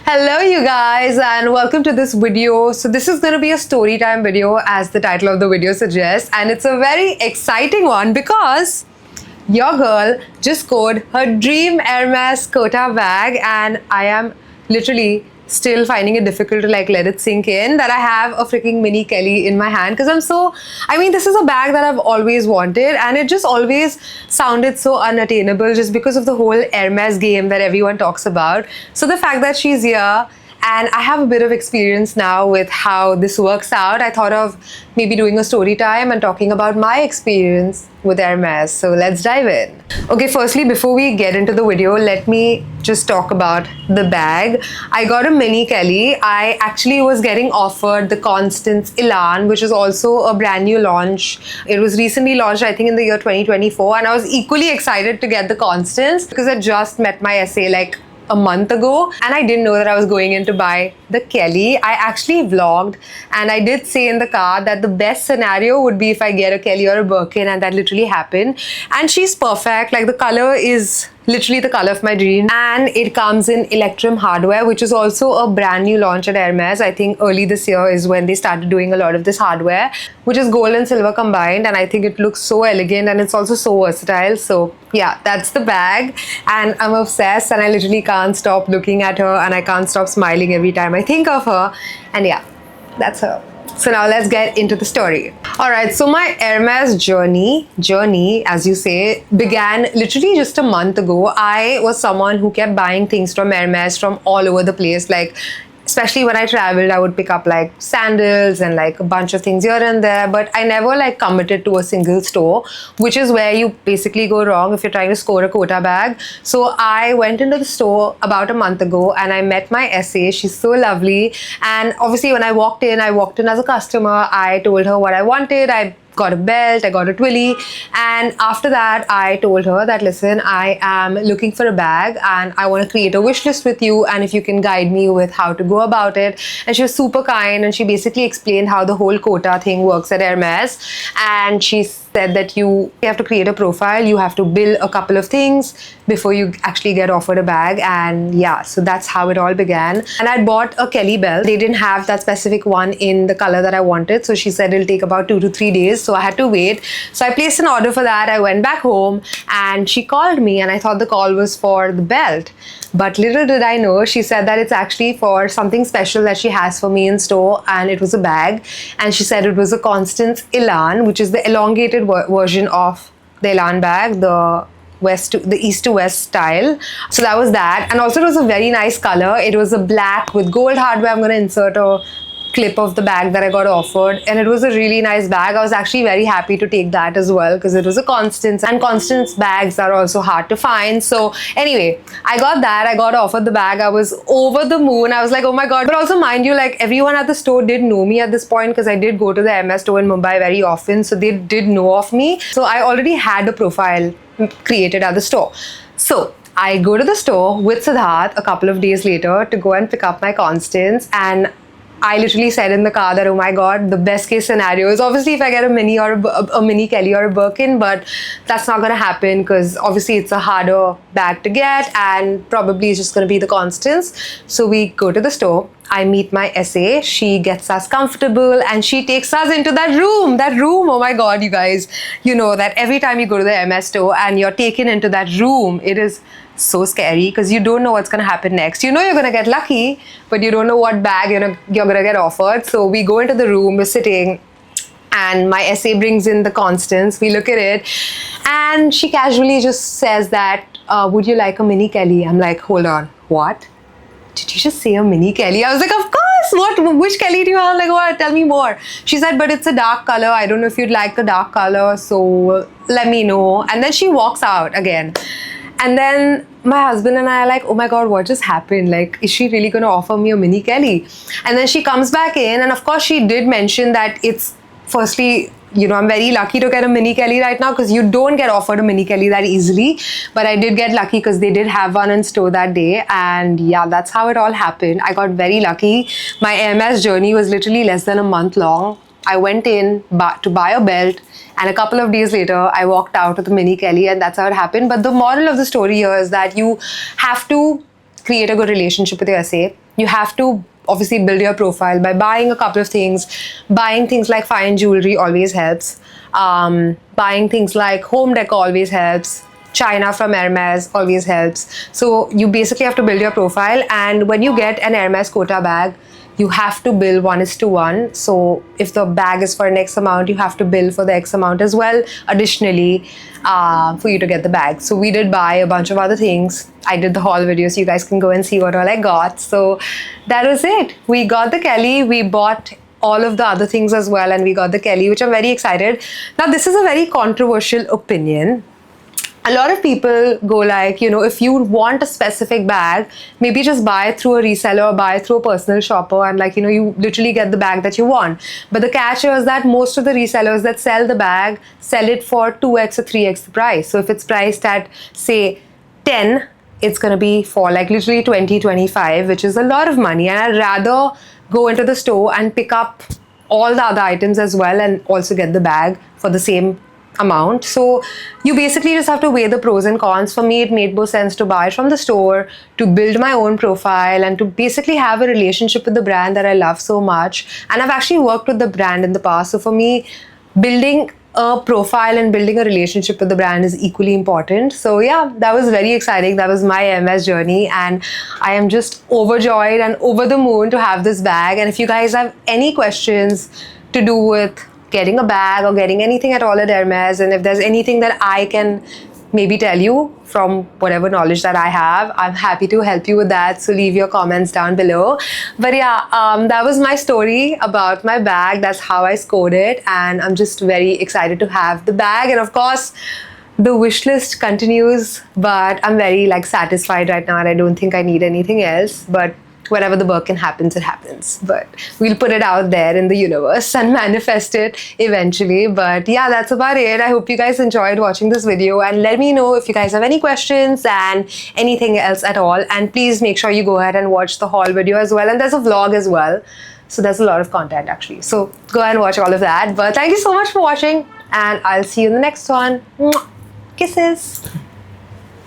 Hello you guys and welcome to this video. So this is going to be a story time video as the title of the video suggests, and it's a very exciting one because your girl just scored her dream Hermès Quota bag, and I am literally still finding it difficult to let it sink in that I have a freaking mini Kelly in my hand, because this is a bag that I've always wanted, and it just always sounded so unattainable just because of the whole Hermès game that everyone talks about. So the fact that she's here and I have a bit of experience now with how this works out, I thought of maybe doing a story time and talking about my experience with Hermès. So let's dive in. Okay, firstly, before we get into the video, let me just talk about the bag. I got a mini Kelly. I actually was getting offered the Constance Elan, which is also a brand new launch. It was recently launched, I think, in the year 2024, and I was equally excited to get the Constance because I just met my essay a month ago, and I didn't know that I was going in to buy the Kelly. I actually vlogged and I did say in the car that the best scenario would be if I get a Kelly or a Birkin, and that literally happened. And she's perfect. The color is literally the color of my dream, and it comes in Electrum hardware, which is also a brand new launch at Hermès. I think early this year is when they started doing a lot of this hardware, which is gold and silver combined, and I think it looks so elegant and it's also so versatile. So yeah, that's the bag, and I'm obsessed, and I literally can't stop looking at her, and I can't stop smiling every time I think of her. And yeah, that's her. So now let's get into the story. Alright, so my Hermès journey, as you say, began literally just a month ago. I was someone who kept buying things from Hermès from all over the place. Especially when I traveled, I would pick up sandals and a bunch of things here and there, but I never committed to a single store, which is where you basically go wrong if you're trying to score a Quota bag. So I went into the store about a month ago and I met my essay. She's so lovely, and obviously when I walked in as a customer. I told her what I wanted. I got a belt, I got a twilly, and after that I told her that, listen, I am looking for a bag and I want to create a wish list with you, and if you can guide me with how to go about it. And she was super kind, and she basically explained how the whole Quota thing works at Hermès, and she said that you have to create a profile, you have to bill a couple of things before you actually get offered a bag. And yeah, so that's how it all began. And I bought a Kelly belt. They didn't have that specific one in the color that I wanted, so she said it'll take about 2 to 3 days, so I had to wait. So I placed an order for that. I went back home and she called me, and I thought the call was for the belt, but little did I know, she said that it's actually for something special that she has for me in store, and it was a bag. And she said it was a Constance Elan, which is the elongated version of the Elan bag, the east to west style. So that was that, and also it was a very nice color. It was a black with gold hardware. I'm going to insert a clip of the bag that I got offered, and it was a really nice bag. I was actually very happy to take that as well because it was a Constance, and Constance bags are also hard to find. So anyway, I got that. I got offered the bag. I was over the moon. I was like, oh my god. But also, mind you, everyone at the store did know me at this point, because I did go to the Hermès store in Mumbai very often, so they did know of me. So I already had a profile created at the store. So I go to the store with Siddharth a couple of days later to go and pick up my Constance, and I literally said in the car that, oh my god, the best case scenario is obviously if I get a mini or a mini Kelly or a Birkin, but that's not going to happen because obviously it's a harder bag to get, and probably it's just going to be the Constance. So we go to the store. I meet my essay. She gets us comfortable and she takes us into that room. Oh my god, you guys, you know that every time you go to the Hermès store and you're taken into that room, it is so scary because you don't know what's going to happen next. You know you're going to get lucky, but you don't know what bag you're going to get offered. So we go into the room, we're sitting, and my essay brings in the Constance. We look at it, and she casually just says that, would you like a mini Kelly? I'm like, hold on, what? Did you just say a mini Kelly? I was like, of course, which Kelly do you have? What? Tell me more. She said, but it's a dark color. I don't know if you'd like the dark color, so let me know. And then she walks out again. And then my husband and I are like, oh my god, what just happened? Is she really going to offer me a mini Kelly? And then she comes back in, and of course she did mention that it's, firstly, I'm very lucky to get a mini Kelly right now because you don't get offered a mini Kelly that easily. But I did get lucky because they did have one in store that day. And yeah, that's how it all happened. I got very lucky. My Hermès journey was literally less than a month long. I went in to buy a belt, and a couple of days later, I walked out with a mini Kelly, and that's how it happened. But the moral of the story here is that you have to create a good relationship with your essay. you have to obviously build your profile by buying a couple of things. Buying things like fine jewelry always helps. Buying things like home decor always helps. China from Hermès always helps. So you basically have to build your profile, and when you get an Hermès Quota bag, you have to bill 1:1. So if the bag is for an X amount, you have to bill for the X amount as well, additionally, for you to get the bag. So we did buy a bunch of other things. I did the haul video, so you guys can go and see what all I got. So that was it. We got the Kelly, we bought all of the other things as well, and we got the Kelly, which I'm very excited. Now, this is a very controversial opinion. A lot of people go like, you know, if you want a specific bag, maybe just buy it through a reseller or buy it through a personal shopper, and like, you know, you literally get the bag that you want. But the catch is that most of the resellers that sell the bag sell it for 2x or 3x the price. So if it's priced at, say, 10, it's going to be for like literally 20, 25, which is a lot of money. And I'd rather go into the store and pick up all the other items as well and also get the bag for the same amount. So you basically just have to weigh the pros and cons. For me, it made more sense to buy it from the store, to build my own profile, and to basically have a relationship with the brand that I love so much. And I've actually worked with the brand in the past. So for me, building a profile and building a relationship with the brand is equally important. So yeah, that was very exciting. That was my Hermès journey, and I am just overjoyed and over the moon to have this bag. And if you guys have any questions to do with getting a bag or getting anything at all at Hermès, and if there's anything that I can maybe tell you from whatever knowledge that I have, I'm happy to help you with that. So leave your comments down below. But yeah, that was my story about my bag. That's how I scored it, and I'm just very excited to have the bag. And of course, the wish list continues, but I'm very like satisfied right now, and I don't think I need anything else. But whenever the Birkin happens, it happens. But we'll put it out there in the universe and manifest it eventually. But yeah, that's about it. I hope you guys enjoyed watching this video, and let me know if you guys have any questions and anything else at all. And please make sure you go ahead and watch the haul video as well. And there's a vlog as well. So there's a lot of content actually. So go ahead and watch all of that. But thank you so much for watching, and I'll see you in the next one. Mwah. Kisses.